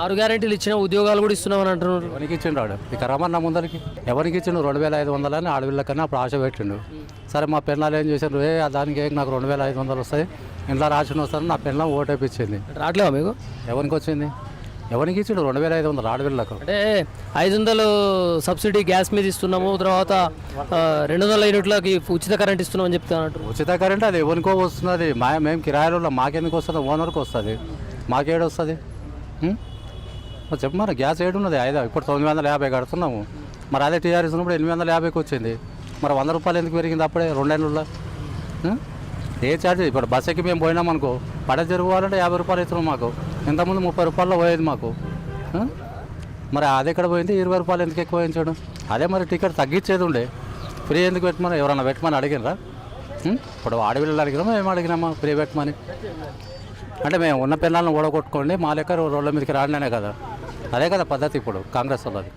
6 గ్యారెంటీలు ఇచ్చిన ఉద్యోగాలు కూడా ఇస్తున్నామని అంటున్నారు. ఎవరికి ఇచ్చిండు ఇక రమన్న ముందరికి ఎవరికి ఇచ్చిండు 2500 అని ఆడపిల్లకన్నా అప్పుడు ఆశ పెట్టిండు. సరే మా పిల్లలు ఏం చేశారు, దానికి నాకు 2500 వస్తాయి ఇంట్లో రాసిన వస్తాను నా పిల్లలు ఓటేపించింది. రావట్లేవా మీకు? ఎవరికి వచ్చింది, ఎవరికి ఇచ్చిండు 2500 ఆడపిల్లకు? అంటే 500 సబ్సిడీ గ్యాస్ మీద ఇస్తున్నాము, తర్వాత 200 యూనిట్లకి ఉచిత కరెంట్ ఇస్తున్నామని చెప్తాను. ఉచిత కరెంట్ అది ఎవరికో వస్తున్నది, మేము కిరాయిలో మాకెందుకు వస్తుంది, ఓనర్కి వస్తుంది, మాకేడు వస్తుంది చెప్పు. మరి గ్యాస్ ఏడున్నది ఇప్పుడు 950 కడుతున్నాము, మరి అదే టీఆర్ఎస్ ఉన్నప్పుడు 850కి వచ్చింది, మరి 100 రూపాయలు ఎందుకు పెరిగింది అప్పుడే 2 ఏళ్ళలో? ఏ ఛార్జ్ ఇప్పుడు బస్ ఎక్కి మేము పోయినాం అనుకో పడ జరుగువాలంటే 50 రూపాయలు ఇస్తున్నాం మాకు, ఇంతకుముందు 30 రూపాయల్లో పోయేది మాకు. మరి అది ఎక్కడ పోయింది, 20 రూపాయలు ఎందుకు ఎక్కువ వేయించాడు? అదే మరి టికెట్ తగ్గించేది ఉండే, ఫ్రీ ఎందుకు పెట్టమని ఎవరన్నా పెట్టమని అడిగినరా? ఇప్పుడు ఆడపిల్లలు అడిగినామా ఏం అడిగినామా ఫ్రీ పెట్టమని? అంటే మేము ఉన్న పిల్లల్ని ఓడగొట్టుకోండి మా లెక్క రోడ్ల మీదకి రాడినే కదా, అదే కదా పద్ధతి ఇప్పుడు కాంగ్రెస్ వాళ్ళది.